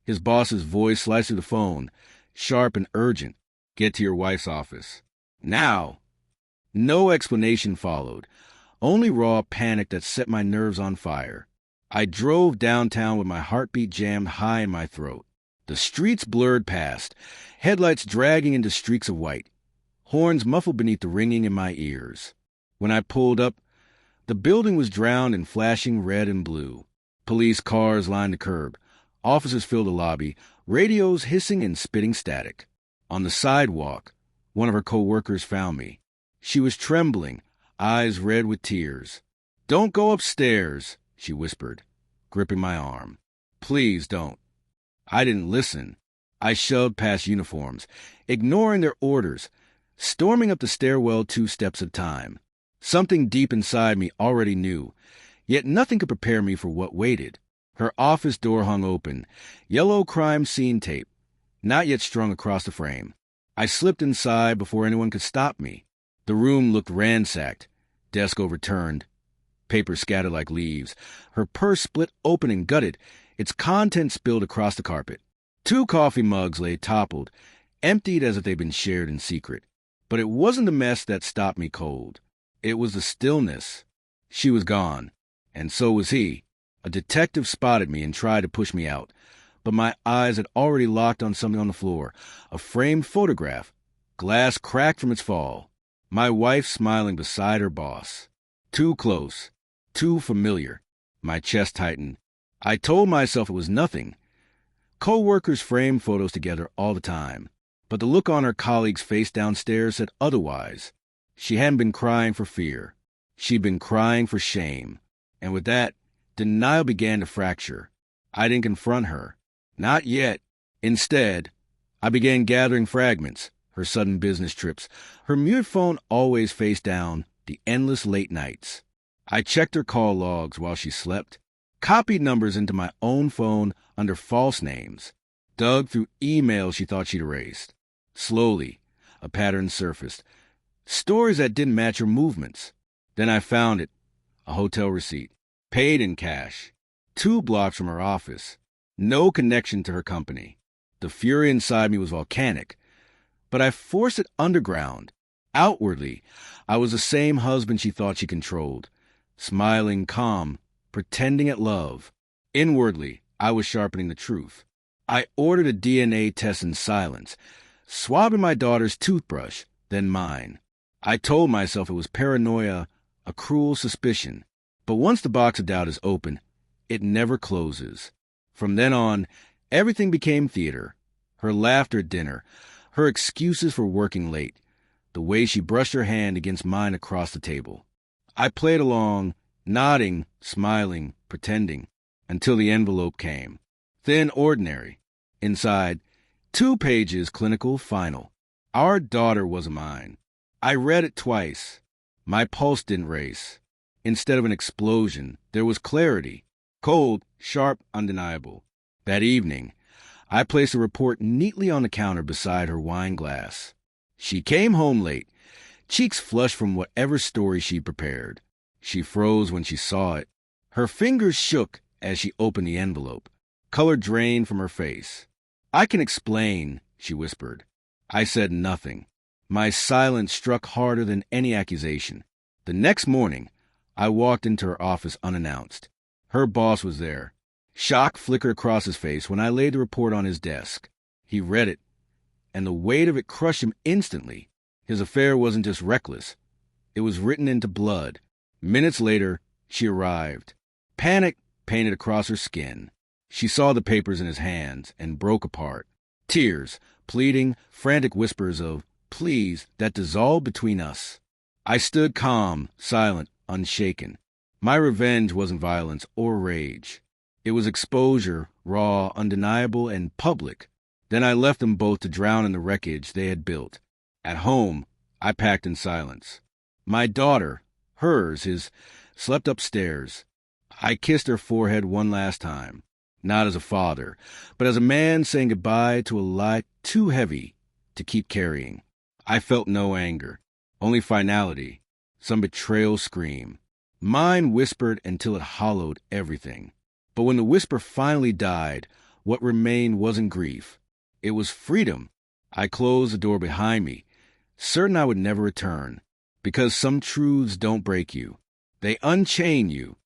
His boss's voice sliced through the phone, sharp and urgent. "Get to your wife's office. Now!" No explanation followed, only raw panic that set my nerves on fire. I drove downtown with my heartbeat jammed high in my throat. The streets blurred past, headlights dragging into streaks of white, horns muffled beneath the ringing in my ears. When I pulled up, the building was drowned in flashing red and blue. Police cars lined the curb. Officers filled the lobby, radios hissing and spitting static. On the sidewalk, one of her co-workers found me. She was trembling, eyes red with tears. "Don't go upstairs," she whispered, gripping my arm. "Please don't." I didn't listen. I shoved past uniforms, ignoring their orders, storming up the stairwell 2 steps at a time. Something deep inside me already knew, yet nothing could prepare me for what waited. Her office door hung open, yellow crime scene tape, not yet strung across the frame. I slipped inside before anyone could stop me. The room looked ransacked, desk overturned, paper scattered like leaves, her purse split open and gutted, its contents spilled across the carpet. 2 coffee mugs lay toppled, emptied as if they'd been shared in secret. But it wasn't the mess that stopped me cold. It was the stillness. She was gone, and so was he. A detective spotted me and tried to push me out, but my eyes had already locked on something on the floor, a framed photograph, glass cracked from its fall. My wife smiling beside her boss. Too close, too familiar. My chest tightened. I told myself it was nothing. Co-workers framed photos together all the time, but the look on her colleague's face downstairs said otherwise. She hadn't been crying for fear. She'd been crying for shame. And with that, denial began to fracture. I didn't confront her. Not yet. Instead, I began gathering fragments, her sudden business trips, her mute phone always face down, the endless late nights. I checked her call logs while she slept, copied numbers into my own phone under false names, dug through emails she thought she'd erased. Slowly, a pattern surfaced. Stories that didn't match her movements. Then I found it, a hotel receipt, paid in cash, 2 blocks from her office. No connection to her company. The fury inside me was volcanic, but I forced it underground. Outwardly, I was the same husband she thought she controlled, smiling, calm, pretending at love. Inwardly, I was sharpening the truth. I ordered a DNA test in silence, swabbing my daughter's toothbrush, then mine. I told myself it was paranoia, a cruel suspicion. But once the box of doubt is open, it never closes. From then on, everything became theater. Her laughter at dinner, her excuses for working late, the way she brushed her hand against mine across the table. I played along, nodding, smiling, pretending, until the envelope came. Thin, ordinary. Inside, 2 pages, clinical, final. Our daughter wasn't mine. I read it twice. My pulse didn't race. Instead of an explosion, there was clarity. Cold, sharp, undeniable. That evening, I placed a report neatly on the counter beside her wine glass. She came home late, cheeks flushed from whatever story she prepared. She froze when she saw it. Her fingers shook as she opened the envelope. Color drained from her face. "I can explain," she whispered. I said nothing. My silence struck harder than any accusation. The next morning, I walked into her office unannounced. Her boss was there. Shock flickered across his face when I laid the report on his desk. He read it, and the weight of it crushed him instantly. His affair wasn't just reckless. It was written into blood. Minutes later, she arrived. Panic painted across her skin. She saw the papers in his hands and broke apart. Tears, pleading, frantic whispers of please that dissolved between us. I stood calm, silent, unshaken. My revenge wasn't violence or rage. It was exposure, raw, undeniable, and public. Then I left them both to drown in the wreckage they had built. At home, I packed in silence. My daughter, hers, slept upstairs. I kissed her forehead one last time, not as a father, but as a man saying goodbye to a lie too heavy to keep carrying. I felt no anger, only finality, some betrayal scream. Mine whispered until it hollowed everything. But when the whisper finally died, What remained wasn't grief. It was freedom. I closed the door behind me, certain I would never return, because some truths don't break you. They unchain you.